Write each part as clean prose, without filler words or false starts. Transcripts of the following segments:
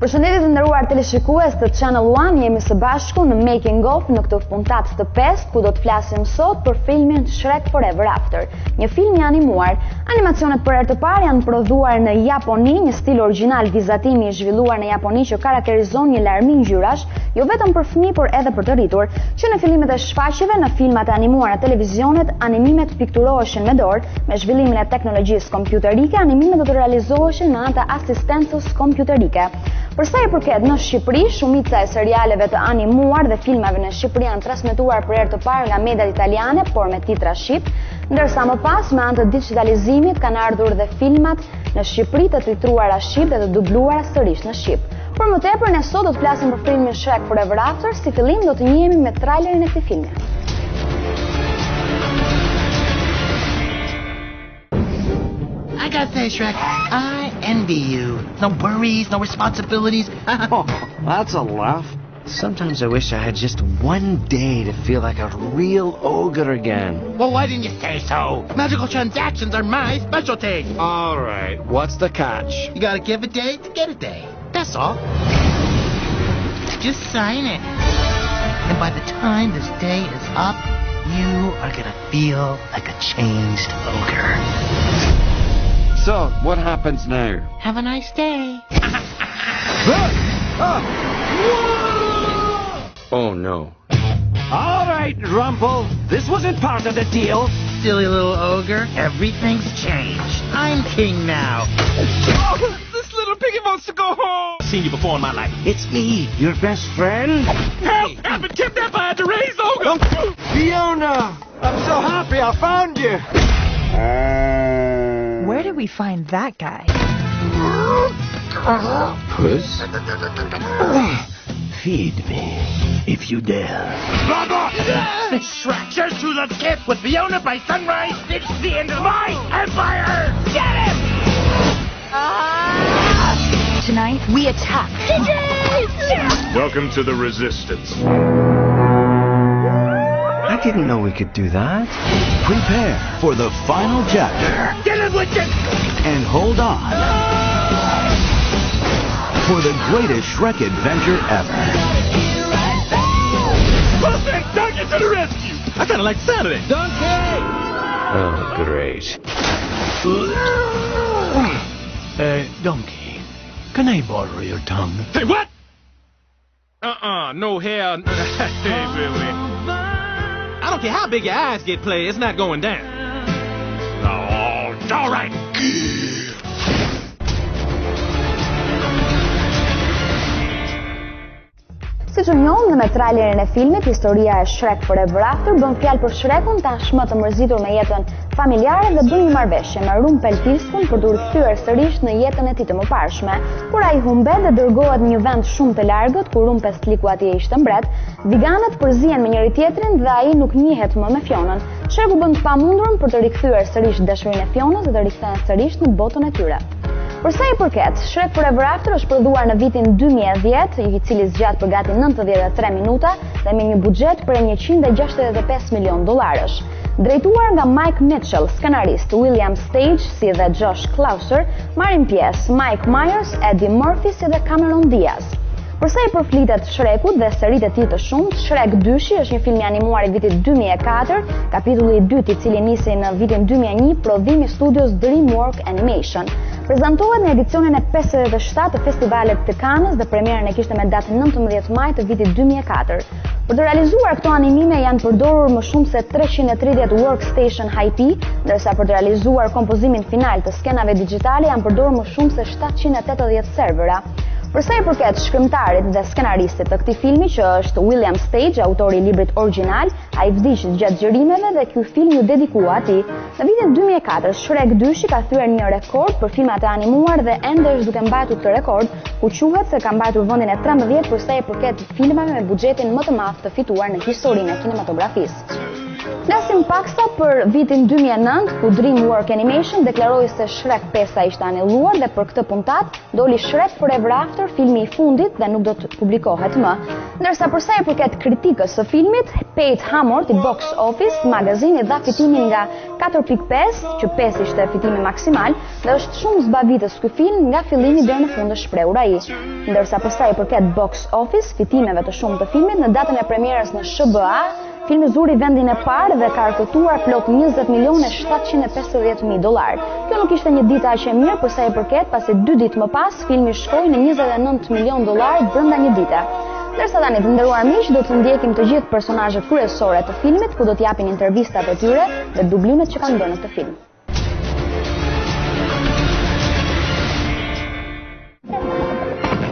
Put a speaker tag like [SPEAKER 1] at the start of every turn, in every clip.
[SPEAKER 1] Përshëndetje të nderuar teleshikues të Channel One, jemi së bashku në Makingg në këtë puntat të 5, ku do të flasim sot për filmin Shrek Forever After, një film i animuar. Animacionet për herë të parë janë prodhuar në Japoni, një stil origjinal vizatimi i zhvilluar në Japoni që karakterizon një larmi ngjyrash, jo vetëm për fëmijë por edhe për të rritur, që në fillimet e shfaqjeve në filmat e animuar në televizionet, animimet pikturoheshin me dorë, me zhvillimin e teknologjisë kompjuterike, animimet do të realizoheshin me anë të asistencës kompjuterike. Për sa i përket në Shqipëri, shumica e serialeve të animuar dhe filmave në Shqipëri janë transmetuar për herë të parë nga mediat italiane, por me titra shqip, ndërsa më pas me anë të digitalizimit kanë ardhur dhe filmat në Shqipëri të titruara shqip dhe të dubluara sërish në shqip. Por më tepër ne sot do të flasim për filmin Shrek Forever After, si fillim do të njihemi me trailerin e këtij filmi.
[SPEAKER 2] I gotta say, Shrek, I envy you. No worries, no responsibilities.
[SPEAKER 3] Oh, that's a laugh. Sometimes I wish I had just one day to feel like a real ogre again.
[SPEAKER 2] Well, why didn't you say so? Magical transactions are my specialty.
[SPEAKER 3] All right, what's the catch?
[SPEAKER 2] You gotta give a day to get a day. That's all. Just sign it. And by the time this day is up, you are gonna feel like a changed ogre.
[SPEAKER 3] So, what happens now?
[SPEAKER 2] Have a nice day.
[SPEAKER 3] Oh no.
[SPEAKER 4] All right, Rumple. This wasn't part of the deal.
[SPEAKER 2] Silly little ogre, everything's changed. I'm king now.
[SPEAKER 4] Oh, this little piggy wants to go home. I've seen you before in my life. It's me, your best friend. Help! I've been kidnapped. I had to raise ogre.
[SPEAKER 3] Fiona! I'm so happy I found you!
[SPEAKER 5] Where did we find that guy?
[SPEAKER 3] Puss?
[SPEAKER 4] Feed me, if you dare.
[SPEAKER 2] Shrek, here's to the skip with Fiona by sunrise. It's the end of my empire. Get him!
[SPEAKER 5] Tonight, we attack.
[SPEAKER 6] Welcome to the Resistance.
[SPEAKER 4] I didn't know we could do that. Prepare for the final chapter.
[SPEAKER 2] Get him, Wicked!
[SPEAKER 4] And hold on for the greatest Shrek adventure ever.
[SPEAKER 6] Perfect! Donkey to the rescue! I kinda like Saturday. Donkey!
[SPEAKER 3] Oh, great.
[SPEAKER 4] Donkey, can I borrow your tongue?
[SPEAKER 6] Hey, what? No hair. Hey, Billy. I don't care how big your eyes get, play, it's not going down. Oh, all right.
[SPEAKER 1] Si që njohëm dhe me trailerin e filmit, historia e Shrek Forever After bën fjalë për Shrekun tashmë të mërzitur me jetën familjare dhe bën një marrëveshje me Rumpeltilskun për të rikthyer sërish në jetën e tij të mëparshme. Kur ai humbet dhe dërgohet në një vend shumë të largët ku Rumpelstilku atje ishte mbret, viganët përzihen me njëri tjetrin dhe ai nuk njihet më me Fionën. Shreku bën të pamundurën për të rikthyer sërish dashurinë e Fionës dhe të rikthehen sërish në botën e tyre. Për sa i përket, Shrek Forever After është prodhuar në vitin 2010, i cili zgjat për gati 93 minuta dhe me një buxhet për $165 milion. Drejtuar nga Mike Mitchell, skenarist William Stage si dhe Josh Clouser, marrin pjesë Mike Myers, Eddie Murphy si dhe Cameron Diaz. Për sa i përflitet Shrekut dhe seritë e tij të shumtë, Shrek 2 është një film i animuar i vitit 2004, kapitulli i dytë i cili nisi në vitin 2001, prodhim i studios DreamWorks Animation. Prezantohet në edicionin e 57 të festivalet të Cannes dhe premierën e kishte me datë 19 maj të vitit 2004. Për të realizuar këto animime janë përdorur më shumë se 330 workstation IP, ndërsa për të realizuar kompozimin final të skenave digjitale janë përdorur më shumë se 780 servera. Për sa i përket shkrimtarit dhe skenaristit të këtij filmi, që është William Stage, autori i librit origjinal, ai vdiq gjatë xhirimeve dhe ky film u dedikua atij. Në vitin 2004, Shrek 2 ka thyer një rekord për filmat e animuar dhe ende është duke mbajtur këtë rekord, ku quhet se ka mbajtur vendin e 13 për sa i përket filmave me buxhetin më të madh të fituar në historinë e kinematografisë. Flasim paksa për vitin 2009, ku DreamWorks Animation deklaroi se Shrek 5 ishte anelluar dhe për këtë puntat doli Shrek Forever After, filmi i fundit dhe nuk do të publikohet më. Ndërsa për sa i përket kritikës së filmit, Pate Hamort i Box Office magazini dha fitimin nga 4.5, që 5 ishte fitimi maksimal, dhe është shumë zbavitës ky film nga fillimi deri në fund të shprehur ai. Ndërsa për sa i përket Box Office, fitimeve të shumta të filmit në datën e premierës në SBA, filmi zuri vendin e parë dhe ka arkëtuar plot $20.750.000. Kjo nuk ishte një ditë aq e mirë për sa i përket, pasi 2 ditë më pas filmi shkoi në $29 milion brenda një dite. Ndërsa tani, të nderuar miq, do të ndjekim të gjithë personazhet kryesore të filmit, ku do të japin intervistat e tyre dhe dublimet që kanë bërë në këtë film.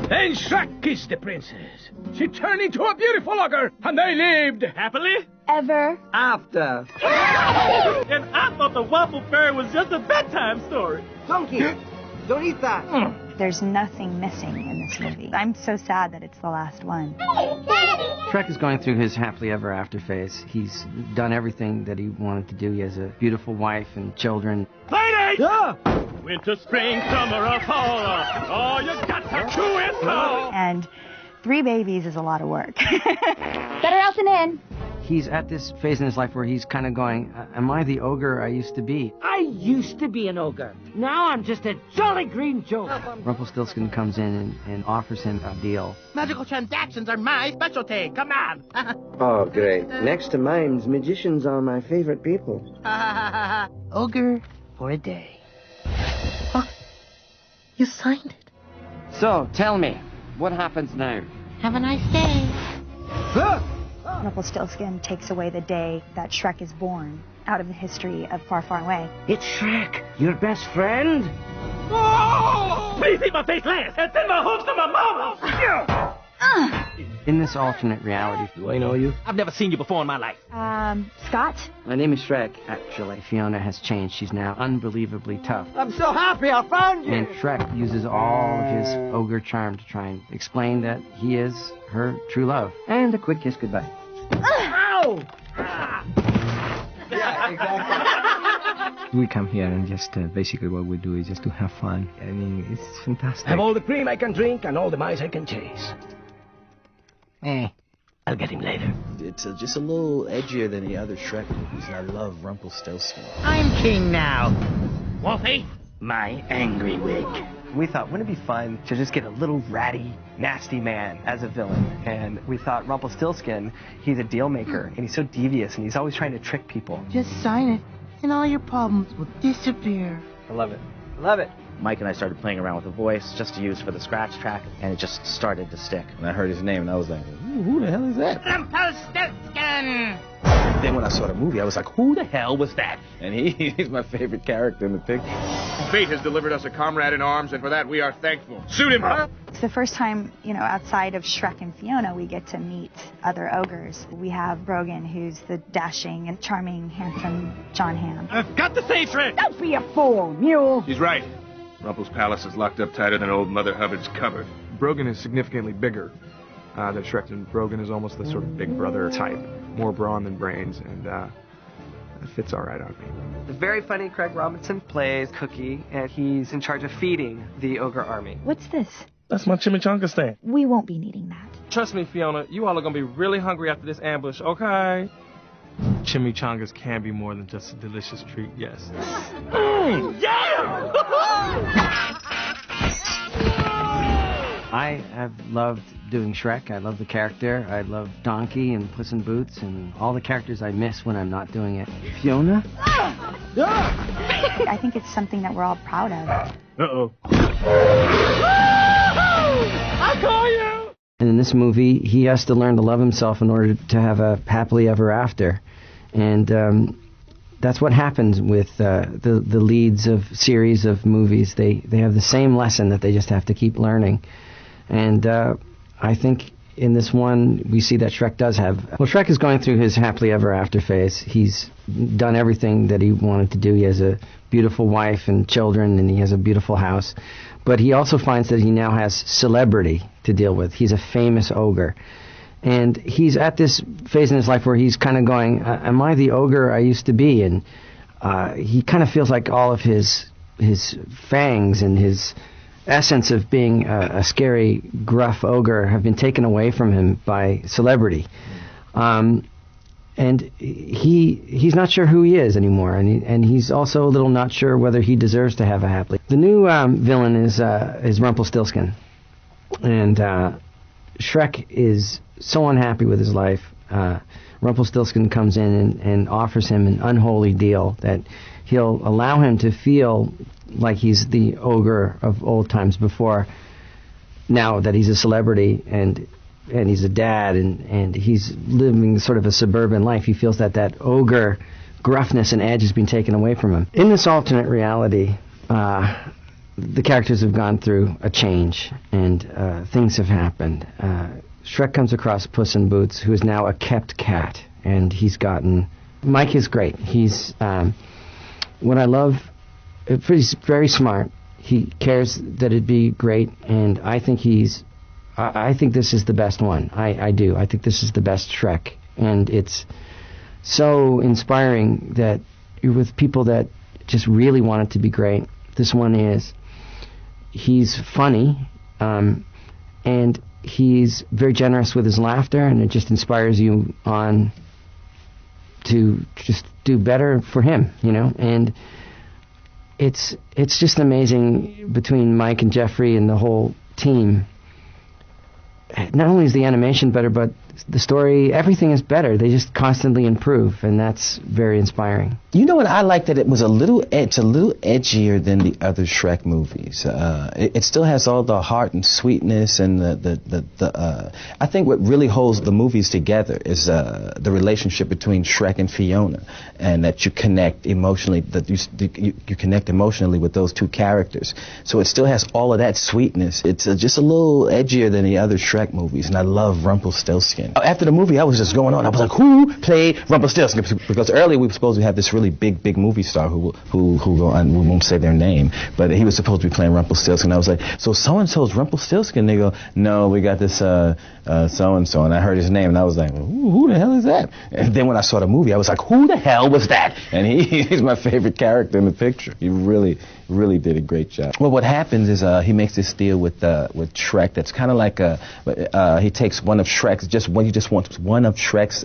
[SPEAKER 4] And Shrek kissed the princess. She turned into a beautiful ogre, and they lived happily
[SPEAKER 5] Ever.
[SPEAKER 3] After.
[SPEAKER 6] And I thought the Waffle Fairy was just a bedtime story.
[SPEAKER 3] Donkey, don't eat that.
[SPEAKER 5] There's nothing missing in this movie. I'm so sad that it's the last one.
[SPEAKER 3] Shrek is going through his happily ever after phase. He's done everything that he wanted to do. He has a beautiful wife and children.
[SPEAKER 6] Ladies!
[SPEAKER 3] Yeah.
[SPEAKER 6] Winter, spring, summer, or fall. All you got to do is fall.
[SPEAKER 5] And 3 babies is a lot of work.
[SPEAKER 1] Better out than in.
[SPEAKER 3] He's at this phase in his life where he's kind of going, am I the ogre I used to be?
[SPEAKER 7] I used to be an ogre. Now I'm just a jolly green joke.
[SPEAKER 3] Rumpelstiltskin comes in and offers him a deal.
[SPEAKER 2] Magical transactions are my specialty. Come on.
[SPEAKER 3] Oh, great. Next to mimes, magicians are my favorite people.
[SPEAKER 2] Ogre for a day. Huh? You signed it.
[SPEAKER 3] So, tell me, what happens now?
[SPEAKER 2] Have a nice day.
[SPEAKER 5] Rumpelstiltskin takes away the day that Shrek is born out of the history of Far, Far Away.
[SPEAKER 3] It's Shrek, your best friend?
[SPEAKER 6] Oh! Please eat my face last, and send my hooves to my mama.
[SPEAKER 3] In this alternate reality,
[SPEAKER 6] Do I know you? I've never seen you before in my life.
[SPEAKER 5] Scott?
[SPEAKER 3] my name is Shrek, actually. Fiona has changed. She's now unbelievably tough.
[SPEAKER 7] I'm so happy I found you.
[SPEAKER 3] And Shrek uses all of his ogre charm to try and explain that he is her true love. And a quick kiss goodbye.
[SPEAKER 7] Ow!
[SPEAKER 6] Yeah, exactly.
[SPEAKER 8] We come here and just basically what we do is just to have fun. I mean, it's fantastic.
[SPEAKER 4] Have all the cream I can drink and all the mice I can chase. I'll get him later.
[SPEAKER 9] It's just a little edgier than the other Shrek movies, and I love Rumpelstiltskin.
[SPEAKER 2] I'm king now.
[SPEAKER 4] Wolfie, my angry wig.
[SPEAKER 8] We thought, wouldn't it be fun to just get a little ratty, nasty man as a villain? And we thought Rumpelstiltskin, he's a deal maker, and he's so devious, and he's always trying to trick people.
[SPEAKER 2] Just sign it, and all your problems will disappear.
[SPEAKER 8] I love it. Love it.
[SPEAKER 9] Mike and I started playing around with the voice just to use for the scratch track, and it just started to stick. And I heard his name, and I was like, ooh, who the hell is that?
[SPEAKER 2] Rumpelstiltskin!
[SPEAKER 9] Then when I saw the movie, I was like, who the hell was that? And he's my favorite character in the picture.
[SPEAKER 10] Fate has delivered us a comrade in arms, and for that we are thankful. Shoot him!
[SPEAKER 5] It's the first time, outside of Shrek and Fiona, we get to meet other ogres. We have Brogan, who's the dashing and charming, handsome John Hamm.
[SPEAKER 6] I've got to say, Shrek!
[SPEAKER 7] Don't be a fool, mule.
[SPEAKER 10] He's right. Rumpel's palace is locked up tighter than old Mother Hubbard's cupboard.
[SPEAKER 11] Brogan is significantly bigger than Shrek, and Brogan is almost the sort of big brother type. More brawn than brains, and it fits all right on me.
[SPEAKER 8] The very funny Craig Robinson plays Cookie, and he's in charge of feeding the ogre army.
[SPEAKER 5] What's this?
[SPEAKER 6] That's my chimichanga stand.
[SPEAKER 5] We won't be needing that.
[SPEAKER 6] Trust me, Fiona, you all are going to be really hungry after this ambush, okay? Chimichangas can be more than just a delicious treat, yes. Yeah!
[SPEAKER 3] I have loved doing Shrek. I love the character. I love Donkey and Puss in Boots and all the characters I miss when I'm not doing it. Fiona?
[SPEAKER 5] I think it's something that we're all proud of.
[SPEAKER 6] Uh-oh. I call you!
[SPEAKER 3] And in this movie, he has to learn to love himself in order to have a happily ever after. And that's what happens with the leads of series of movies. They have the same lesson that they just have to keep learning. And I think in this one, we see that Shrek does have... Well, Shrek is going through his happily ever after phase. He's done everything that he wanted to do. He has a beautiful wife and children, and he has a beautiful house. But he also finds that he now has celebrity to deal with. He's a famous ogre. And he's at this phase in his life where he's kind of going, am I the ogre I used to be? And he kind of feels like all of his fangs and his essence of being a scary, gruff ogre have been taken away from him by celebrity. And he's not sure who he is anymore, and he's also a little not sure whether he deserves to have a happily. The new villain is Rumpelstiltskin, and Shrek is so unhappy with his life. Rumpelstiltskin comes in and offers him an unholy deal that he'll allow him to feel like he's the ogre of old times before, now that he's a celebrity and he's a dad and he's living sort of a suburban life. He feels that ogre gruffness and edge has been taken away from him. In this alternate reality, the characters have gone through a change and things have happened. Shrek comes across Puss in Boots, who is now a kept cat, and he's gotten... Mike is great. He's... what I love... He's very smart. He cares that it'd be great, and I think I think this is the best one. I do. I think this is the best Shrek, and it's so inspiring that you're with people that just really want it to be great. This one is. He's funny, and he's very generous with his laughter, and it just inspires you on to just do better for him, you know. And it's just amazing between Mike and Jeffrey and the whole team. Not only is the animation better, but the story, everything is better. They just constantly improve, and that's very inspiring.
[SPEAKER 12] You know what? I like that it was a little edgier than the other Shrek movies. It still has all the heart and sweetness, and I think what really holds the movies together is the relationship between Shrek and Fiona, and that you connect emotionally. That you connect emotionally with those two characters. So it still has all of that sweetness. It's just a little edgier than the other Shrek movies, and I love Rumpelstiltskin. After the movie, I was just going on. I was like, who played Rumpelstiltskin? Because earlier we were supposed to have this really big movie star who and we won't say their name, but he was supposed to be playing Rumpelstiltskin. I was like, so so-and-so's Rumpelstiltskin? And they go, no, we got this so-and-so, and I heard his name, and I was like, who the hell is that? And then when I saw the movie, I was like, who the hell was that? And he's my favorite character in the picture. He really did a great job. Well, what happens is he makes this deal with Shrek that's kind of like he takes one of Shrek's, he just wants one of Shrek's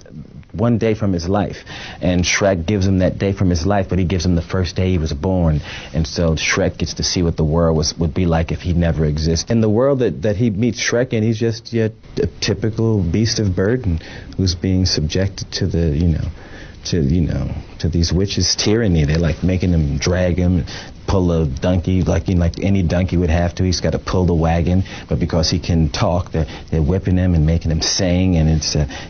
[SPEAKER 12] one day from his life, and Shrek gives him that day from his life, but he gives him the first day he was born, and so Shrek gets to see what the world would be like if he never existed. In the world that he meets Shrek in, he's just a typical beast of burden who's being subjected to to these witches' tyranny. They're like making him drag him, pull a donkey like any donkey would have to. He's got to pull the wagon, but because he can talk, they're whipping him and making him sing, and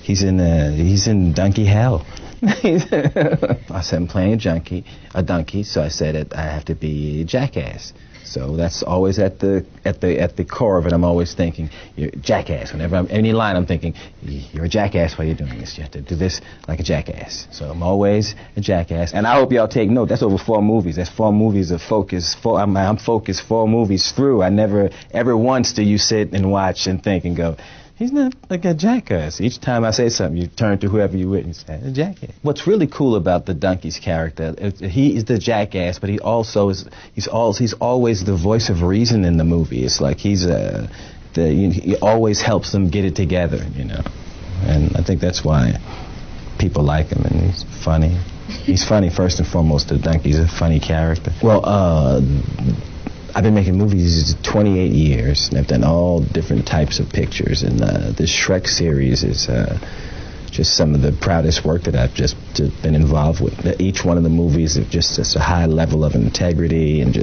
[SPEAKER 12] he's in donkey hell. I said I'm playing a donkey, so I said I have to be a jackass. So that's always at the core of it. I'm always thinking, you're a jackass. Whenever any line, I'm thinking, you're a jackass while you're doing this. You have to do this like a jackass. So I'm always a jackass. And I hope y'all take note. That's over 4 movies. That's 4 movies of focus. I'm focused 4 movies through. I never, ever once do you sit and watch and think and go, he's not like a jackass. Each time I say something, you turn to whoever you with and say, a jackass. What's really cool about the donkey's character, he is the jackass, but he also he's always the voice of reason in the movie. It's like he always helps them get it together, you know. And I think that's why people like him, and he's funny. He's funny first and foremost. The donkey's a funny character. Well, I've been making movies 28 years, and I've done all different types of pictures, and the Shrek series is just some of the proudest work that I've just been involved with. Each one of the movies is just a high level of integrity, and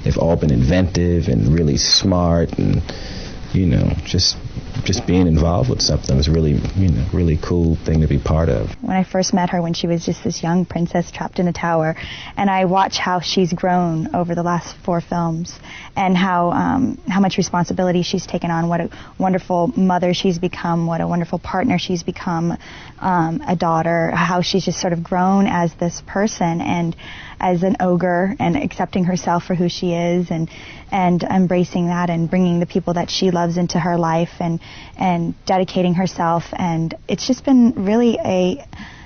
[SPEAKER 12] they've all been inventive and really smart, and just being involved with something was really, really cool thing to be part of.
[SPEAKER 5] When I first met her, when she was just this young princess trapped in a tower, and I watch how she's grown over the last 4 films, and how much responsibility she's taken on, what a wonderful mother she's become, what a wonderful partner she's become, a daughter, how she's just sort of grown as this person, and as an ogre, and accepting herself for who she is, and embracing that, and bringing the people that she loves into her life, and and dedicating herself, and it's just been really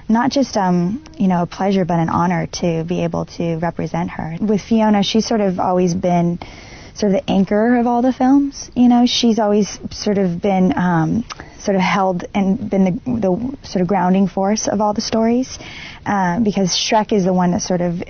[SPEAKER 5] not just a pleasure, but an honor to be able to represent her. With Fiona, she's sort of always been sort of the anchor of all the films. She's always sort of been sort of held and been the sort of grounding force of all the stories, because Shrek is the one that's sort of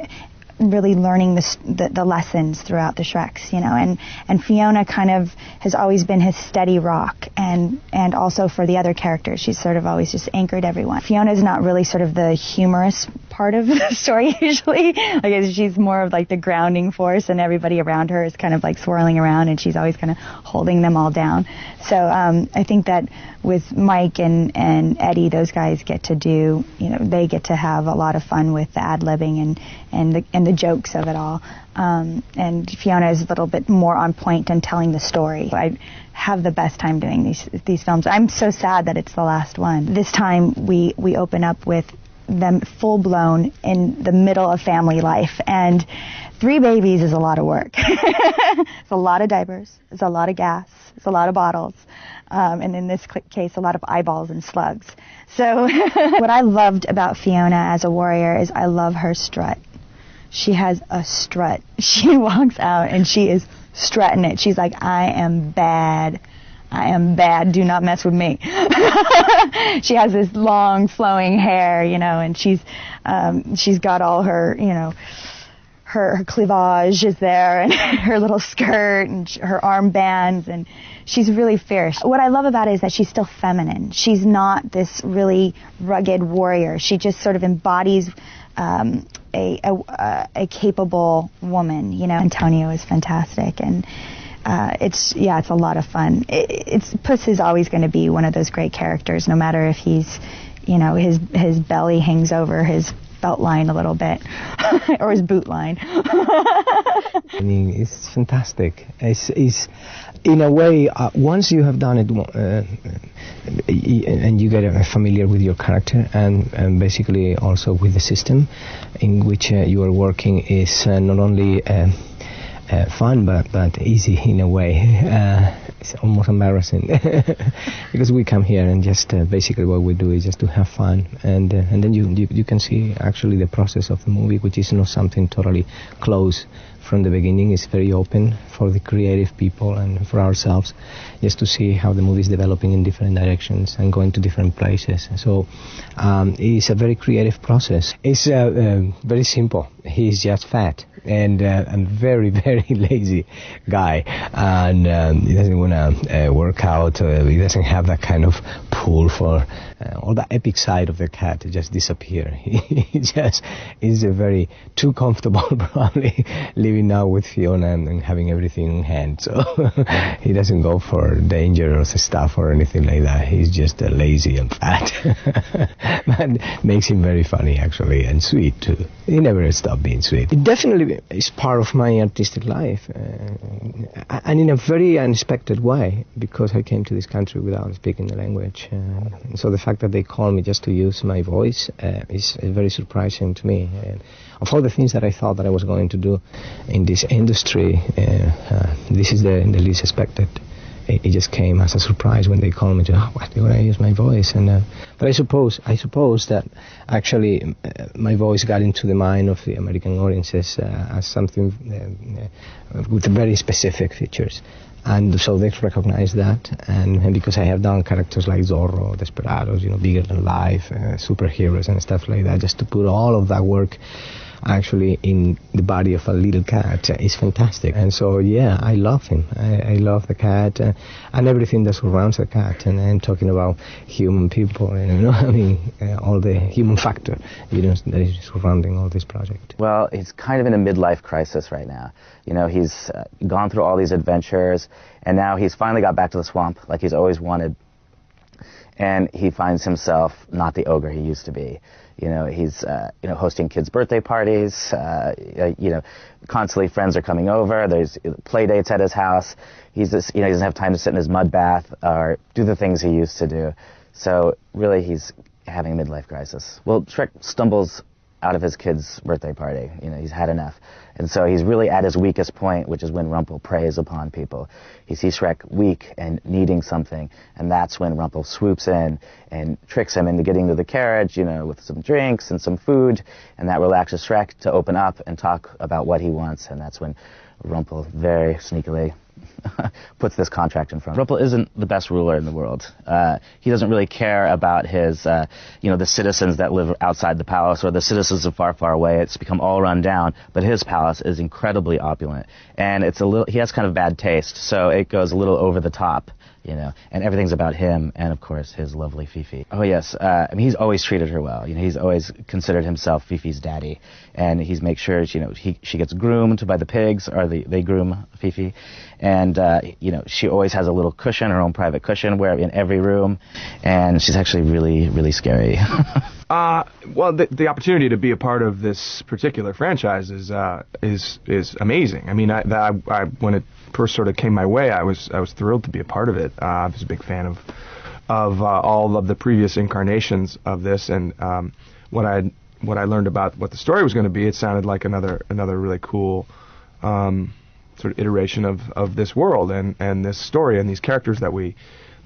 [SPEAKER 5] really learning the lessons throughout the Shreks, and Fiona kind of has always been his steady rock, and also for the other characters, she's sort of always just anchored everyone. Fiona's not really sort of the humorous part of the story usually. Like, she's more of like the grounding force, and everybody around her is kind of like swirling around, and she's always kind of holding them all down. So I think that with Mike and Eddie, those guys get to do, they get to have a lot of fun with the ad-libbing and the jokes of it all. And Fiona is a little bit more on point and telling the story. I have the best time doing these films. I'm so sad that it's the last one. This time we open up with them full-blown in the middle of family life, and 3 babies is a lot of work. It's a lot of diapers, it's a lot of gas, it's a lot of bottles, and in this case a lot of eyeballs and slugs. So what I loved about Fiona as a warrior is I love her strut. She has a strut. She walks out and she is strutting it. She's like, I am bad. I am bad. Do not mess with me. She has this long flowing hair, and she's got all her, her cleavage is there, and her little skirt and her armbands, and she's really fierce. What I love about it is that she's still feminine. She's not this really rugged warrior. She just sort of embodies a capable woman. Antonio is fantastic, and it's a lot of fun. Puss is always going to be one of those great characters, no matter if he's, his belly hangs over his belt line a little bit, or his boot line.
[SPEAKER 13] I mean, it's fantastic. It's in a way, once you have done it, and you get familiar with your character, and basically also with the system in which you are working, is not only fun but easy in a way. It's almost embarrassing because we come here and just basically what we do is just to have fun, and then you can see actually the process of the movie, which is not something totally closed from the beginning. It's very open for the creative people and for ourselves, just to see how the movie is developing in different directions and going to different places. So it's a very creative process. It's very simple. He's just fat and very, very lazy guy, and he doesn't want to work out. He doesn't have that kind of pull for all the epic side of the cat to just disappear. He just is very too comfortable probably living now with Fiona and having everything in hand, so he doesn't go for danger or stuff or anything like that. He's just lazy and fat. That makes him very funny actually, and sweet too. He never stopped being sweet. It definitely is part of my artistic life, and in a very unexpected way, because I came to this country without speaking the language. So the fact that they call me just to use my voice is very surprising to me. Of all the things that I thought that I was going to do in this industry, this is the least expected. It just came as a surprise when they called me to, what, do I use my voice? And but I suppose that actually my voice got into the mind of the American audiences as something with very specific features. And so they recognize that, and because I have done characters like Zorro, Desperados, bigger than life, superheroes and stuff like that, just to put all of that work actually in the body of a little cat is fantastic. And so yeah, I love him. I love the cat and everything that surrounds the cat, and I'm talking about human people, all the human factor that is surrounding all this project.
[SPEAKER 9] Well, he's kind of in a midlife crisis right now. He's gone through all these adventures, and now he's finally got back to the swamp like he's always wanted, and he finds himself not the ogre he used to be. He's hosting kids' birthday parties. Constantly friends are coming over. There's play dates at his house. He's just, he doesn't have time to sit in his mud bath or do the things he used to do. So really, he's having a midlife crisis. Well, Shrek stumbles out of his kid's birthday party. You know, he's had enough. And so he's really at his weakest point, which is when Rumpel preys upon people. He sees Shrek weak and needing something, and that's when Rumpel swoops in and tricks him into getting to the carriage, you know, with some drinks and some food, and that relaxes Shrek to open up and talk about what he wants, and that's when Rumpel very sneakily puts this contract in front. Rumpel isn't the best ruler in the world. He doesn't really care about his, you know, the citizens that live outside the palace or the citizens of far, far away. It's become all run down, but his palace is incredibly opulent, and it's a little. He has kind of bad taste, so it goes a little over the top. You know, and everything's about him, and of course his lovely Fifi. Oh yes, I mean, he's always treated her well. You know, he's always considered himself Fifi's daddy, and he's make sure, you know, she gets groomed by the pigs, or they groom Fifi, and you know, she always has a little cushion, her own private cushion, where in every room, and she's actually really, really scary.
[SPEAKER 11] Well, the opportunity to be a part of this particular franchise is amazing. I mean, I when it first sort of came my way, I was thrilled to be a part of it. I was a big fan of all of the previous incarnations of this, and what I learned about what the story was going to be, it sounded like another really cool sort of iteration of this world and this story and these characters that we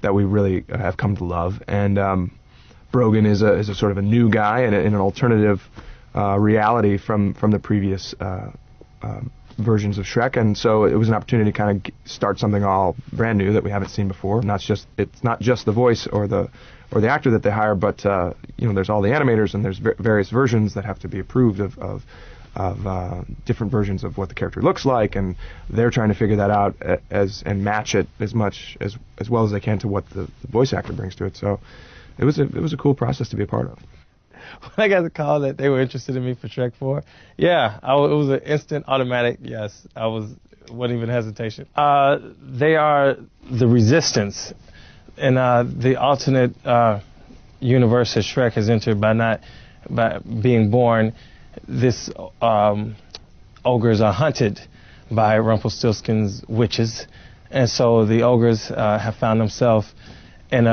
[SPEAKER 11] really have come to love. And Brogan is a sort of a new guy in an alternative reality from the previous versions of Shrek, and so it was an opportunity to kind of start something all brand new that we haven't seen before. It's not just the voice or the actor that they hire, but you know, there's all the animators, and there's various versions that have to be approved of different versions of what the character looks like, and they're trying to figure that out and match it as well as they can to what the voice actor brings to it. So it was a cool process to be a part of.
[SPEAKER 6] When I got the call that they were interested in me for Shrek 4, yeah, it was an instant, automatic yes. Wasn't even hesitation. They are the resistance, and the alternate universe that Shrek has entered by being born. This ogres are hunted by Rumpelstiltskin's witches, and so the ogres have found themselves in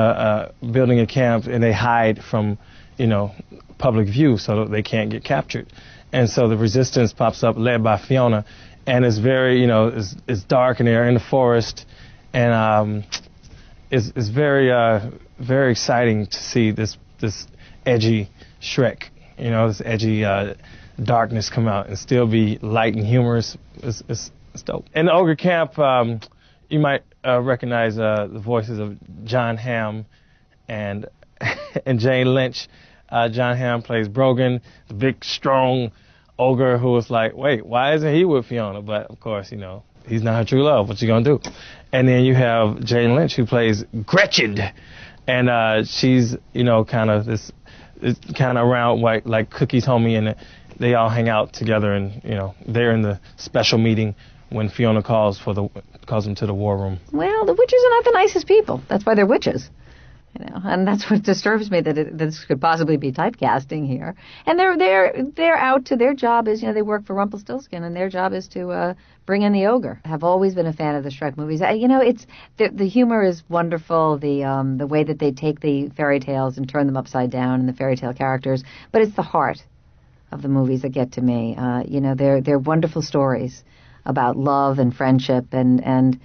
[SPEAKER 6] building a camp, and they hide from, you know, public view so that they can't get captured. And so the resistance pops up, led by Fiona, and it's very, you know, it's dark, and they're in the forest, and it's very very exciting to see this edgy Shrek, you know, this edgy darkness come out and still be light and humorous. It's dope. In the ogre camp, you might recognize the voices of John Hamm and Jane Lynch. John Hamm plays Brogan, the big, strong ogre who was like, wait, why isn't he with Fiona? But, of course, you know, he's not her true love. What you gonna do? And then you have Jane Lynch, who plays Gretchen. And she's, you know, kind of around like Cookie's homie, and they all hang out together, and, you know, they're in the special meeting when Fiona calls them to the war room.
[SPEAKER 14] Well, the witches are not the nicest people. That's why they're witches. You know, and that's what disturbs me, that this could possibly be typecasting here. And they're out to, their job is, you know, they work for Rumpelstiltskin, and their job is to bring in the ogre. I've always been a fan of the Shrek movies. You know, it's the humor is wonderful, the way that they take the fairy tales and turn them upside down, and the fairy tale characters. But it's the heart of the movies that get to me. You know, they're wonderful stories about love and friendship, and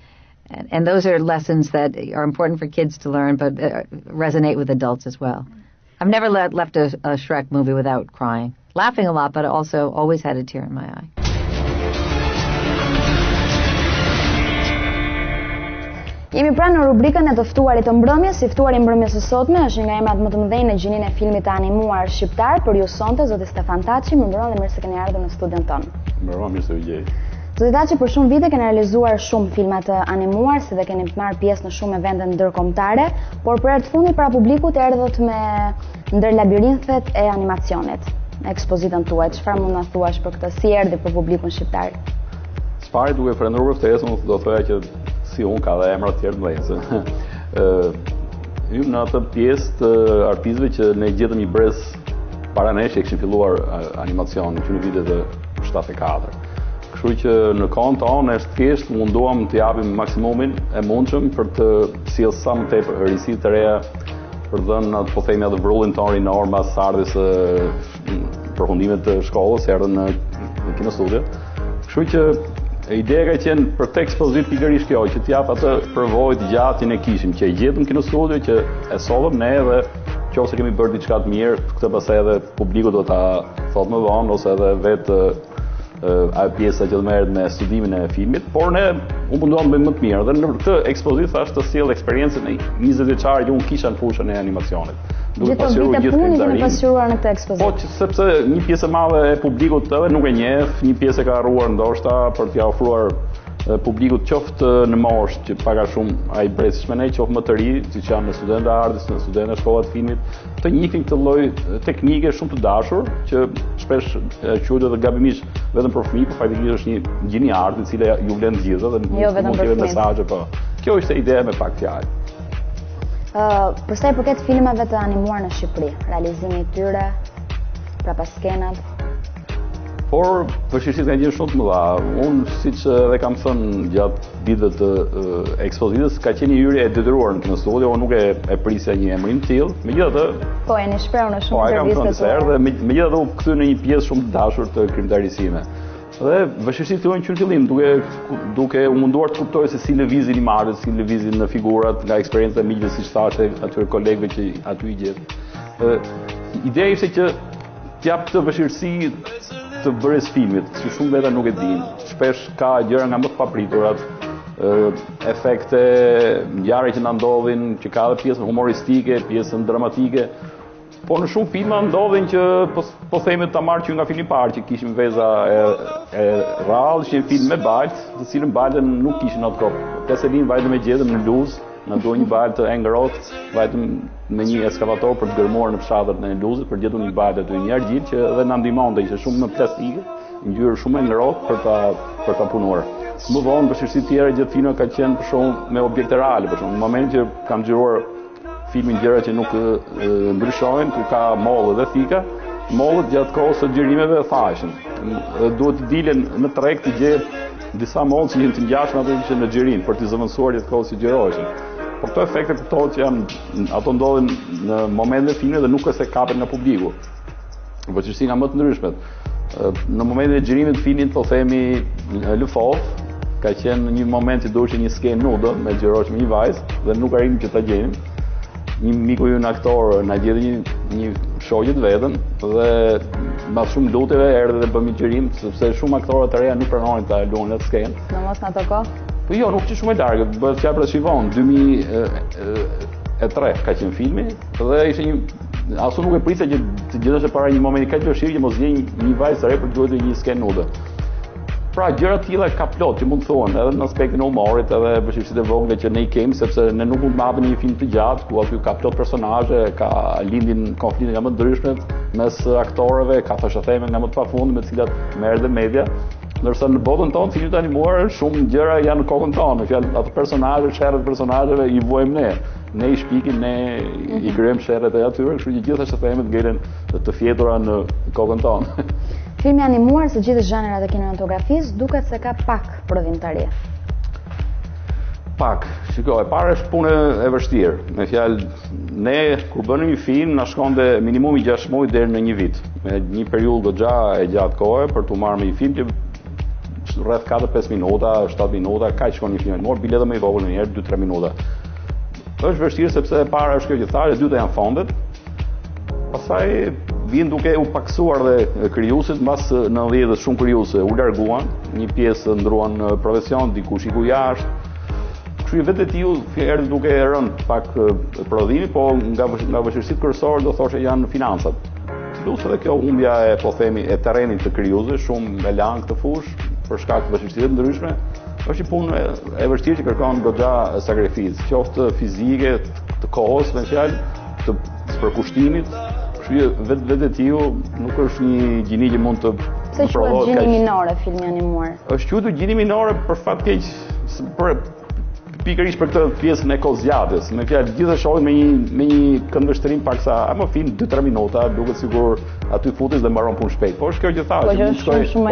[SPEAKER 14] those are lessons that are important for kids to learn, but resonate with adults as well. I've never left a Shrek movie without crying. Laughing a lot, but also always had a tear in my eye.
[SPEAKER 1] Jemi pranë në rubrikën e të ftuarit të mbrëmjes. Si ftuari i mbrëmjes së sotme është nga emrat më të mëdhenj në gjininë e filmit të animuar shqiptar. Për ju sonte zoti Stefan TAÇI, më mbrëmë dhe mirë se keni ardhur në studion tonë.
[SPEAKER 15] Mirë se u gjej.
[SPEAKER 1] Zoti TAÇI, për shumë vite keni realizuar shumë filma të animuar, si dhe keni marrë pjesë në shumë evente ndërkombëtare, por për herë të fundit para publikut erdhët me Ndër labirinthet e animacionit, ekspozitën tuaj. Çfarë mund na thuash për këtë, si erdhi për publikun shqiptar?
[SPEAKER 15] Sfari duke frendruar ftesën, do thoya që si unë ka dhe emra të tjerë të mëdhenj. Hym në atë pjesë të artistëve që ne gjetëm një brez para nesh që kishin filluar animacion që në vitet e 74. Kështu që në kohën tonë është thjesht munduam të japim maksimumin e mundshëm për të sjellë sa më tepër risi të reja, për dhënë, po themi, atë vrullin tonë rinor mbas ardhes përfundimet të shkollës, erdhën në kinostudio. Kështu që ideja ka qenë për të ekspozit pikërisht kjo, që t'jap atë përvojë të gjatë që ne kishim, që e gjetëm kinostudio, që e sollëm ne dhe qofse kemi bërë diçka të mirë, këtë pastaj edhe publiku do ta thotë më vonë ose edhe vetë ajo pjesa që do merret me studimin e filmit, por ne u munduam të bëjmë më të mirë dhe në këtë ekspozitë thash të sjell eksperiencën e 20 vjeçare që unë kisha në fushën e animacionit.
[SPEAKER 1] Gjithë vitet punit kemi pasuruar në këtë ekspozitë.
[SPEAKER 15] Po, sepse një pjesë e madhe e publikut të nuk e njeh, një pjesë e ka harruar ndoshta për t'ia ofruar publikut qoftë në moshë që pak a shumë ai brezishme ne, qoftë më të ri, siç janë në studentë e artës, në studentë e shkollat të filmit, të njihin këtë lloj teknike shumë të dashur që shpesh quhet edhe gabimisht vetëm për fëmijë, por faktikisht është një gjini arti e cila ju vlen të gjithë dhe mund të jetë mesazhe, po. Kjo është ideja me pak fjalë.
[SPEAKER 1] Për sa i përket filmave të animuar në Shqipëri, realizimi i tyre, prapa skenat.
[SPEAKER 15] Por vështirësitë kanë qenë shumë të mëdha. Unë siç edhe kam thënë gjatë ditëve të ekspozitës, ka qenë një hyrje e detyruar në kinostudio, unë nuk e prisja një emrin të tillë. Megjithatë,
[SPEAKER 1] po e shprehur në shumë
[SPEAKER 15] intervista të tjera, dhe megjithatë u kthy në një pjesë shumë të dashur të krimtarisime. Dhe vështirësitë janë që në fillim, duke u munduar të kuptoj se si lëvizin imazhet, si lëvizin në figurat, nga eksperjenca e miqve, siç thashë atyre kolegëve që aty i gjet. Ideja ishte që t'jap këtë vështirësi të bërjes filmit, që shumë veta nuk e din. Shpesh ka gjëra nga më të papriturat, efekte, ngjarje që na ndodhin, që ka edhe pjesën humoristike, pjesën dramatike. Po në shumë filma ndodhin që po themi ta marr që nga filmi i parë që kishim veza e rrallë, që një film me balt, të cilën baltën nuk kishin atë kohë. Teselin vajte me gjetëm në luzë, na duhet një baltë të ngrohtë, vajtëm me një ekskavator për të gërmuar në fshatrat në luzët, për gjetur një baltë aty, një argjil që edhe na ndihmonte, ishte shumë në plastike, ngjyrë shumë e ngrohtë për ta punuar. Më vonë vështirësi tjera gjatë filmit ka qenë për shkak me objekte reale, për shkak në momentin që kam xhiruar filmin gjëra që nuk ndryshojnë, ku ka mollë dhe thika, mollët gjatë kohës së xhirimeve thashin. Duhet të dilen në treg të gjetë disa mollë që janë të ngjashme ato që në xhirim për të zëvendësuar gjatë kohës së xhiroheshin. Por këto efekte kuptohet që janë ato ndodhin në momentin e filmit dhe nuk është se kapen nga publiku. Vështirësi nga më të ndryshmet. Në momentin e xhirimit të filmit, po themi lëfov, ka qenë një moment i duhur një skenë nudo me xhirosh me një vajzë dhe nuk arrim që ta gjejmë. Një miku ynë aktor na gjeti një shoqë të vetën dhe mbas shumë lutjeve erdhi dhe bëmi xhirim sepse shumë aktorë të reja nuk pranonin ta luajnë atë skenë.
[SPEAKER 1] Domos në ato kohë?
[SPEAKER 15] Po jo, nuk që shumë e largët, bëhet fjalë për shivon, 2003 ka qenë filmi dhe ishte një asu nuk e prisja që të gjithashtë para një momenti kaq vështirë që mos gjej një vajzë të re për të luajtur një skenë nude. Pra gjëra të tilla ka plot që mund të thuhen edhe në aspektin e humorit edhe vështirësitë e vogla që ne i kemi sepse ne nuk mund të marrim një film të gjatë ku aty ka plot personazhe, ka lindin konflikte nga më të ndryshmet mes aktorëve, ka thashëtheme nga më të pafundme me të cilat merret dhe media. Ndërsa në botën tonë filmat animuar shumë gjëra janë në kokën tonë, fjalë ato personazhe, sherrat personazheve i vuajmë ne. Ne i shpikim, ne i krijojmë sherrat e atyre, kështu që gjithë thashëthemet ngelen të fjetura në kokën tonë.
[SPEAKER 1] Filmi animuar së gjithë zhanrat e kinematografisë duket se ka pak prodhimtari.
[SPEAKER 15] Pak. Shiko, e para është punë e vështirë. Me fjalë, ne kur bënim një film na shkonte minimumi 6 muaj deri në 1 vit. Me një periudhë goxha e gjatë kohe për të marrë një film që rreth 4-5 minuta, 7 minuta, kaq shkon një film animuar, bileta më i vogël në herë 2-3 minuta. Është vështirë sepse e para është kjo që thashë, e dyta janë fondet. Pastaj vjen duke u paksuar dhe krijuesit, mbas 90-të shumë krijuese u larguan, një pjesë ndruan në profesion, dikush iku jashtë. Kështu vetë tiu erdhi duke rënë pak prodhimi, po nga vështirësitë kryesore do thoshe janë financat. Plus edhe kjo humbja e po themi e terrenit të krijuesve, shumë e lanë këtë fushë për shkak të vështirësive të ndryshme. Është një punë e vështirë që kërkon goxha sakrificë, qoftë fizike, të kohës, me fjalë, të përkushtimit. Kështu vetë tiu nuk është një gjini që mund të
[SPEAKER 1] pse quhet gjini minore filmi animuar?
[SPEAKER 15] Është quhetur gjini minore për fat keq pikërisht për këtë pjesën e kozjatës. Me fjalë gjithë shohin me një këndvështrim paksa, më film 2-3 minuta, duket sigur aty futesh dhe mbaron punë shpejt. Po është kjo që thash,
[SPEAKER 1] mund të shkojë shumë e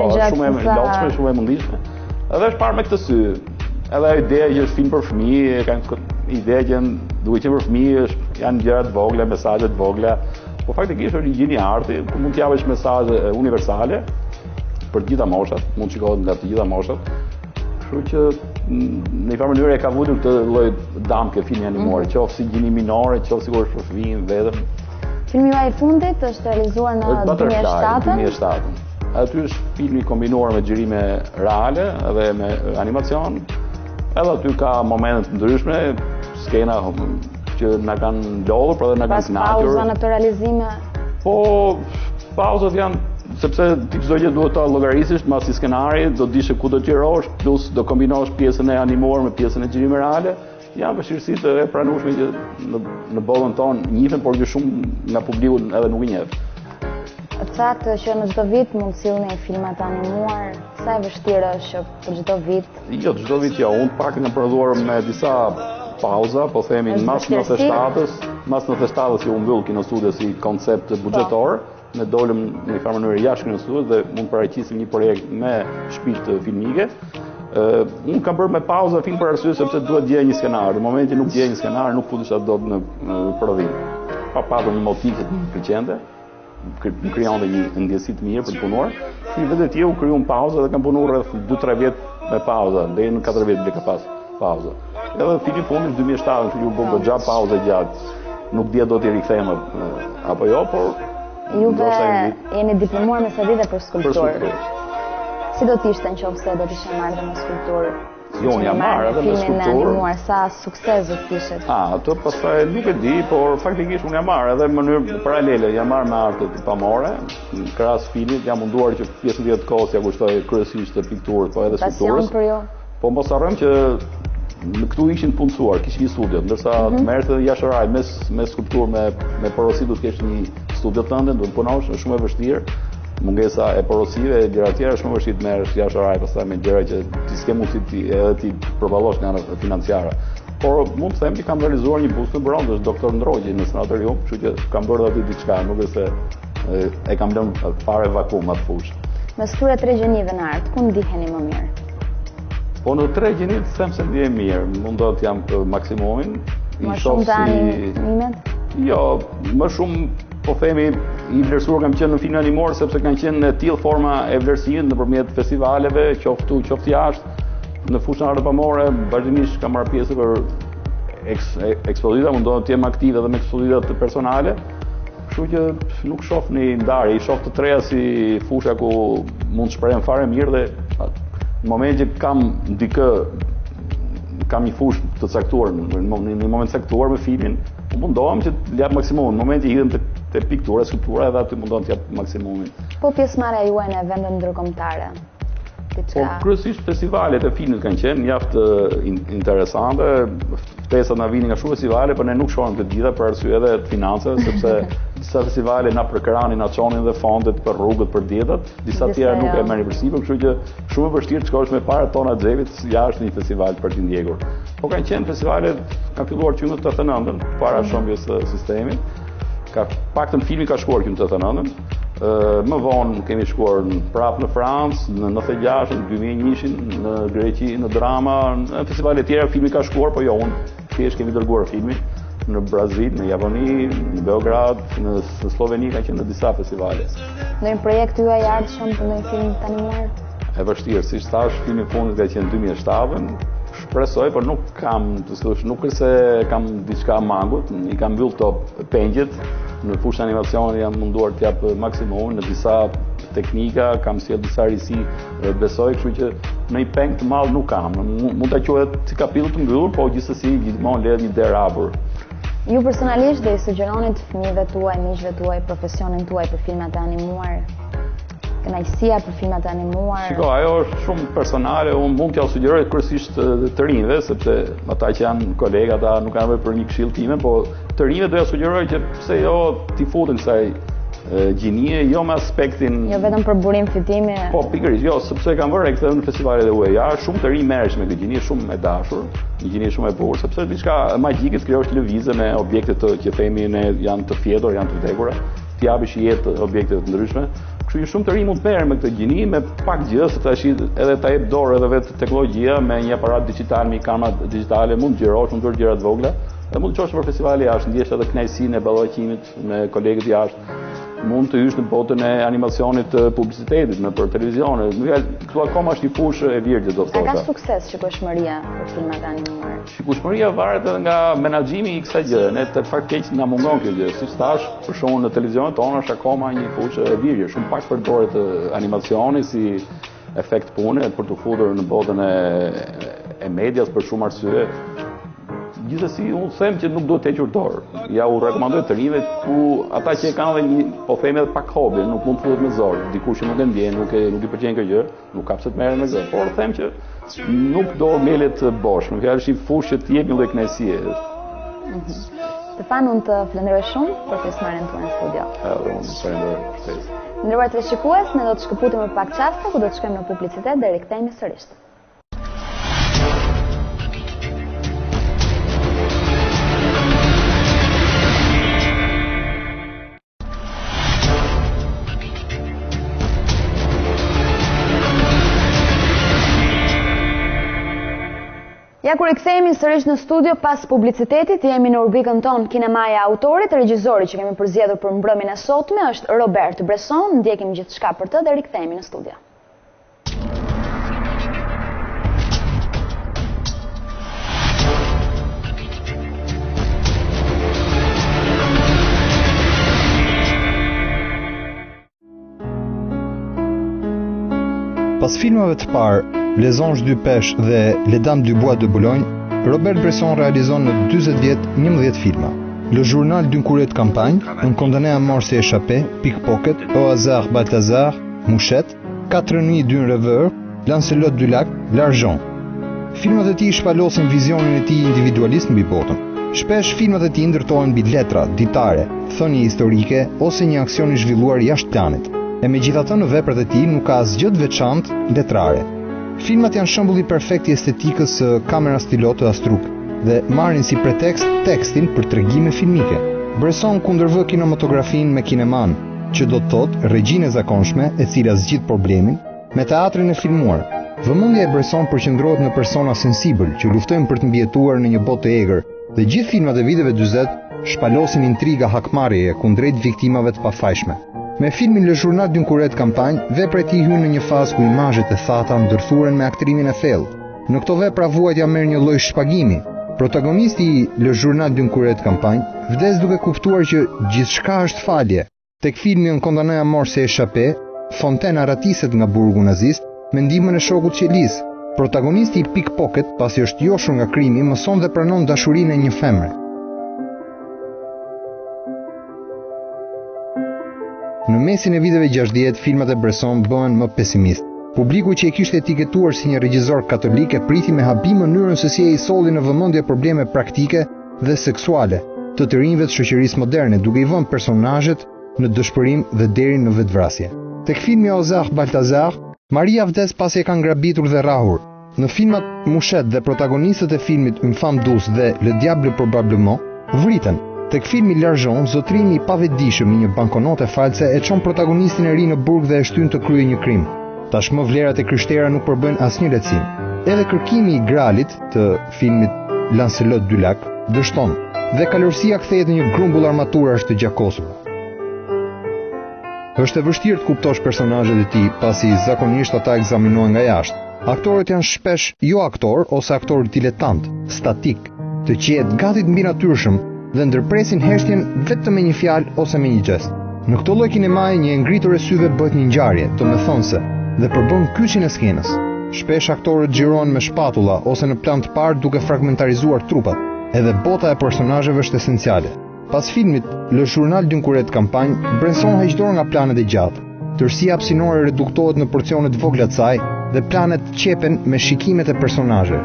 [SPEAKER 15] lodhshme, shumë e mundishme. Edhe është parë me këtë sy. Edhe ideja që është film për fëmijë, kanë ideja që duhet që për fëmijë janë gjëra të vogla, mesazhe të vogla, Po faktikisht është një gjini arti, ku mund t'japësh mesazhe universale për të gjitha moshat, mund shikohet nga të gjitha moshat. Kështu që në një farë mënyrë e ka vutur këtë lloj damke filmi animor, qoftë si gjini minore, qoftë si kur është për fëmijë vetëm.
[SPEAKER 1] Filmi juaj i fundit është realizuar në 2007.
[SPEAKER 15] Aty është filmi kombinuar me xhirime reale dhe me animacion. Edhe aty ka momente të ndryshme, skena që na kanë lodhur, por edhe na kanë kënaqur.
[SPEAKER 1] Pas pauza në të realizime.
[SPEAKER 15] Po pauzat janë sepse ti çdo gjë duhet ta llogarisësh mbas i skenarit, do dishe ku do të qirosh, plus do kombinosh pjesën e animuar me pjesën e xhirime reale. Janë vështirësitë e pranueshme që në botën tonë njihen, por që shumë nga publiku edhe nuk i njeh.
[SPEAKER 1] Thatë që në çdo vit mund sillni filmat animuar, sa e vështirë është për çdo vit?
[SPEAKER 15] Jo, çdo vit jo, unë pak nga prodhuar me disa pauza, po themi mas 97-s që u mbyll kinostudio si koncept buxhetor, ne dolëm në një farë mënyrë jashtë kinostudios dhe mund paraqisim një projekt me shtëpi filmike. Unë kam bërë me pauza film për arsye sepse duhet gjej një skenar. Në momentin nuk gjej një skenar, nuk futesha dot në prodhim. Pa patur një motiv që të pëlqente, më krijonte një ndjesi të mirë për të punuar. Si vetë ti u krijuan pauzë dhe kam punuar rreth 2-3 vjet me pauza, deri në 4 vjet ka pas pauza. Edhe filmi fundit 2007, që u bë goxha pauzë gjatë. Nuk dia do t'i rikthehem apo jo, por
[SPEAKER 1] juve jeni diplomuar me sadite për skulpturë. Si do t'ishte nëse do t'ishe marrë me skulpturë?
[SPEAKER 15] Jo, unë jam marrë edhe me
[SPEAKER 1] skulpturë. Filmin animuar, sa sukses do t'ishe?
[SPEAKER 15] Ato pastaj nuk e di, por faktikisht unë jam marrë edhe në mënyrë paralele, jam marrë me artet pamore. Në krahas filmit jam munduar që pjesën tjetër të kohës ja kushtoj kryesisht pikturës, po edhe skulpturës.
[SPEAKER 1] Pasion për ju?
[SPEAKER 15] Po mos harrojmë që në këtu ishin punësuar, kishin një studio, ndërsa merret edhe jashtë raj me skulpturë me porosi do të kesh një studio tënde, do të punosh, është shumë e vështirë. Mungesa e porosive e gjëra tjera është shumë vështirë të merresh jashtë raj pastaj me gjëra që ti s'ke mundësi ti përballosh nga ana financiare. Por mund të them që kam realizuar një bustë bronzë, është doktor Ndrogji në sanatorium, kështu që kam bërë aty diçka, nuk është se e kam lënë fare vakum atë fushë.
[SPEAKER 1] Mes këtyre tre gjenive në art, ku ndiheni më mirë?
[SPEAKER 15] Po në tre gjenit them se ndihem mirë, mund do të jam maksimumin.
[SPEAKER 1] Më shumë të animet?
[SPEAKER 15] Jo, më shumë po themi i vlerësuar kam qenë në film animor sepse kanë qenë në tillë forma e vlerësimit nëpërmjet festivaleve, qoftë këtu, qoftë jashtë. Në fushën e arteve pamore vazhdimisht kam marrë pjesë për ekspozita, mundohem të jem aktiv edhe me ekspozita personale. Kështu që nuk shoh një ndarje, i shoh të treja si fusha ku mund të shprehem fare mirë dhe në moment që kam një fushë të caktuar, në një moment caktuar me filmin, mundohem që të jap maksimumin. Në moment që hidhem te piktura, skulptura, edhe aty mundohem të jap maksimumin.
[SPEAKER 1] Po pjesëmarrja juaj në vendet ndërkombëtare?
[SPEAKER 15] Po kryesisht festivalet e filmit kanë qenë mjaft interesante. Ftesat na vinin nga shumë festivale, por ne nuk shohim të gjitha për arsye edhe të financave, sepse disa festivale na përkranin, na çonin dhe fondet për rrugët, për dietat, disa tjera nuk e merrin përsipër, kështu që shumë e vështirë të shkosh me para tona xhepit jashtë një festival për t'i ndjekur. Po kanë qenë festivalet, kanë filluar që në 89-ën, para shëmbjes së sistemit. Paktën filmi ka shkuar që në 89-ën. Më vonë kemi shkuar prapë në Francë, në 96, në 2001, në Greqi, në drama, në festivale tjera filmi ka shkuar, po jo, unë thjesht kemi dërguar filmin në Brazil, në Japoni, në Beograd, në Sloveni, ka qenë në disa festivale.
[SPEAKER 1] Në një projekt juaj i ardhshëm për ndonjë film të animuar?
[SPEAKER 15] E vështirë, siç thash, filmi i fundit ka qenë 2007-ën. Shpresoj, por nuk kam, nuk është se kam diçka mangut, i kam mbyll to pengjet. Në fushën animacion jam munduar të jap maksimumin në disa teknika, kam sjell disa risi, besoj, kështu që në një peng të madh nuk kam. Mund ta quhet si kapitull të mbyllur, po gjithsesi gjithmonë lehet një derë hapur.
[SPEAKER 1] Ju personalisht do i sugjeroni fëmijëve tuaj, miqve tuaj, profesionin tuaj për filmat e animuar? Kënaqësia për filmat e animuar?
[SPEAKER 15] Shiko, ajo është shumë personale, unë mund t'ja sugjeroj kryesisht të rinjve, sepse ata që janë kolegë, ata nuk kanë nevojë për një këshill time, po të rinjve do ja sugjeroj që pse jo t'i futen kësaj gjinie, jo me aspektin...
[SPEAKER 1] Jo vetëm për burim fitimi...
[SPEAKER 15] Po, pikërisht, jo, sepse kam vërë këtë në festivalet e UEA, shumë të rinj merresh me këtë gjinie, shumë e dashur, një gjinie shumë e bukur, sepse diçka magjike të krijosh lëvizje me objekte që themi ne janë të fjetur, janë të vdekura, t'i japësh jetë objekte të ndryshme. Kështu që shumë të rinj mund të merren me këtë gjini me pak gjë, se tash edhe ta jep dorë edhe vetë teknologjia me një aparat digital, me kamera digjitale, mund të gjirosh, mund të bësh gjëra të vogla, Mund të qosh për festivale jashtë, ndjesh edhe kënaqësinë e ballafaqimit me kolegët jashtë. Mund të hysh në botën e animacionit të publicitetit, për televizion. Këtu akoma është një fushë e virgjit, do të thosha.
[SPEAKER 1] A ka sukses shikueshmëria për filmat animuar?
[SPEAKER 15] Shikueshmëria varet edhe nga menaxhimi i kësaj gjë. Ne të fakt keq na mungon kjo gjë. Siç thash, për shkakun në televizionet tona është akoma një fushë e virgjit. Shumë pak përdoret animacioni si efekt pune për të futur në botën e medias për shumë arsye. Gjithsesi, unë them që nuk duhet të hequr dorë. Ja u rekomandoj të rinjve ku ata që kanë edhe një, po themi edhe pak hobi, nuk mund të futet me zor. Dikush që nuk e ndjen, nuk i pëlqen kjo gjë, nuk ka pse të merret me zor. Por them që nuk do melet bosh, nuk është një fushë që të jep një lloj kënaqësie.
[SPEAKER 1] Stefan, unë të falenderoj shumë për pjesëmarrjen tuaj në studio.
[SPEAKER 15] Unë falenderoj për ftesën.
[SPEAKER 1] Nderuar teleshikues, ne do të shkëputim për pak çaste ku do të shkojmë në publicitet dhe rikthehemi sërish. Ja kur rikthehemi sërish në studio pas publicitetit, jemi në rubrikën tonë Kinemaja autorit. Regjizori që kemi përzgjedhur për mbrëmjen e sotme është Robert Bresson. Ndjekim gjithçka për të dhe rikthehemi në studio.
[SPEAKER 16] Pas filmave të parë, Les Anges du Pêche dhe Les Dames du Bois de Boulogne, Robert Bresson realizon në 40 vjet 11 filma. Le journal d'une courée de campagne, Un condamné à mort s'est échappé, Pickpocket, Au hasard Balthazar, Mouchette, 4 nuits d'une rêveur, Lancelot du lac, L'argent. Filmat e tij shpalosin vizionin e tij individualist mbi botën. Shpesh filmat e tij ndërtohen mbi letra, ditare, thënie historike ose një aksion i zhvilluar jashtë planit. E megjithatë në veprat e tij nuk ka asgjë të veçantë letrare. Filmat janë shembull i perfekt i estetikës së kameras pilot të Astruk dhe marrin si pretekst tekstin për tregime filmike. Bresson kundërvë kinematografinë me kineman, që do të thotë regjinë e zakonshme e cila zgjidh problemin, me teatrin e filmuar. Vëmendja e Bresson përqendrohet në persona sensibël që luftojnë për të mbijetuar në një botë të egër, dhe gjithë filmat e viteve 40 shpalosin intriga hakmarrjeje kundrejt viktimave të pafajshme. Me filmin Le Journal d'une courée de campagne, vepra e tij hyn në një fazë ku imazhet e thata ndërthuren me aktrimin e thellë. Në këto vepra vuajtja merr një lloj shpagimi. Protagonisti i Le Journal d'une courée de campagne vdes duke kuptuar që gjithçka është falje. Tek filmi Un condamné à mort s'est échappé, Fontaine aratiset nga burgu nazist me ndihmën e shokut Qelis. Protagonisti i Pickpocket, pasi është joshur nga krimi, mëson dhe pranon dashurinë e një femre. Në mesin e viteve 60, filmat e Bresson bëhen më pesimist. Publiku që e kishte etiketuar si një regjizor katolik e priti me habi mënyrën se si e i solli në vëmendje probleme praktike dhe seksuale të të rinjve të shoqërisë moderne, duke i vënë personazhet në dëshpërim dhe deri në vetvrasje. Tek filmi Au hasard Balthazar, Maria vdes pasi e ka ngrabitur dhe rrahur. Në filmat Mouchette dhe protagonistët e filmit Une femme douce dhe Le diable probablement vriten. Tek filmi L'argent, zotrimi i pavetdijshëm i një bankonote false e çon protagonistin e ri në burg dhe e shtyn të kryejë një krim. Tashmë vlerat e kryshtera nuk përbëjnë asnjë lehtësim. Edhe kërkimi i Gralit të filmit Lancelot du lac dështon dhe kalorësia kthehet në një grumbull armaturash të gjakosur. Është e vështirë të kuptosh personazhet e tij pasi zakonisht ata ekzaminohen nga jashtë. Aktorët janë shpesh jo aktor ose aktor diletant, statik, të qetë gati të mbinatyrshëm dhe ndërpresin heshtjen vetëm me një fjalë ose me një gjest. Në këtë lloj kinemaje një ngritur e syve bëhet një ngjarje, domethënse, dhe përbën kyçin e skenës. Shpesh aktorët xhirohen me shpatulla ose në plan të parë duke fragmentarizuar trupat. Edhe bota e personazheve është esenciale. Pas filmit Le Journal d'une courée de campagne, Bresson heq dorë nga planet e gjatë. Tërësia hapësinore reduktohet në porcione të vogla të saj dhe planet qepen me shikimet e personazheve.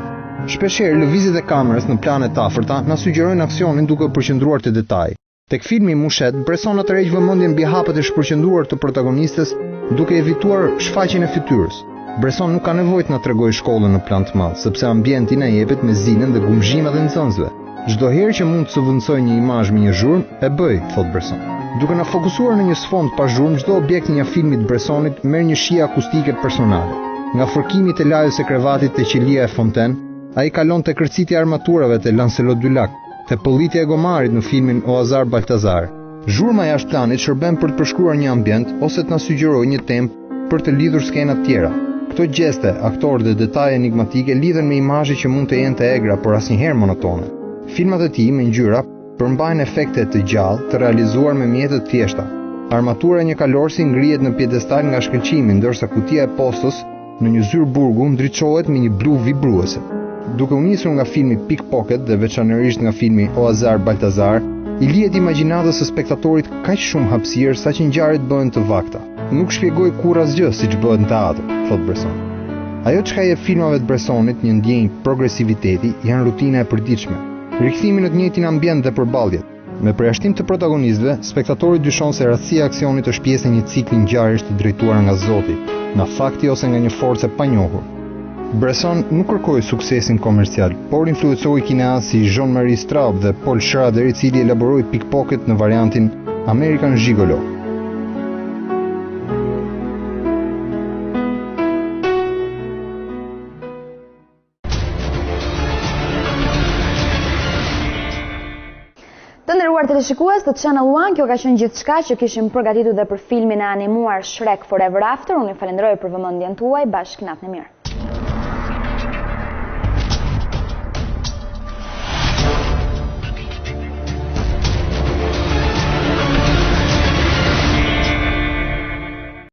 [SPEAKER 16] Shpeshherë lëvizjet e kamerës në plane të afërta na sugjerojnë aksionin duke përqendruar te detaj. Tek filmi Mouchette, Bresson tërheq vëmendjen mbi hapet e shpërqendruar të protagonistës duke evituar shfaqjen e fytyrës. Bresson nuk ka nevojë të na tregojë shkollën në plan të madh, sepse ambienti na jepet me zinën dhe gumzhimat e nxënësve. Çdo herë që mund të suvendësoj një imazh me një zhurmë, e bëj, thot Bresson. Duke na fokusuar në një sfond pa zhurmë, çdo objekt në një film të Bressonit merr një shije akustike personale. Nga fërkimi të lajës së krevatit te qelia e Fontaine, ai kalon te kërcitja e armaturave te Lancelot du lac. Thepollitja e gomarit në filmin O Azar Baltazar. Zhurma jashtë planit shërben për të përshkruar një ambient ose të na sugjerojë një temë për të lidhur skena të tjera. Këto gjeste, aktorë dhe detaje enigmatike lidhen me imazhe që mund të jenë të egra por asnjëherë monotone. Filmat e tij me ngjyra përmbajnë efekte të gjallë të realizuar me mjete të thjeshta. Armatura e një kalorësi ngrihet në piedestal nga shkëlqimi, ndërsa kutia e postës në një zyrë burgu ndriçohet me një blu vibruese. Duke u nisur nga filmi Pickpocket dhe veçanërisht nga filmi O Azar Baltazar, i lihet imagjinatës së spektatorit kaq shumë hapësirë saqë ngjarjet bëhen të vakta. Nuk shpjegoj kurrë asgjë siç bëhet në teatr, thot Bresson. Ajo çka jep filmave të Bressonit një ndjenjë progresiviteti janë rutina e përditshme, rikthimi në të njëjtin ambient dhe përballjet. Me përjashtim të protagonistëve, spektatori dyshon se rastësia e aksionit është pjesë e një cikli ngjarjesh të drejtuar nga Zoti, nga fakti ose nga një forcë e panjohur. Bresson nuk kërkoi suksesin komercial, por influencoi kineastë si Jean-Marie Straub dhe Paul Schrader, i cili elaboroi Pickpocket në variantin American Gigolo.
[SPEAKER 1] Të nderuar teleshikues të Channel One, kjo ka qenë gjithçka që kishim përgatitur dhe për filmin e animuar Shrek Forever After. Unë ju falenderoj për vëmendjen tuaj, bashkë natën e mirë.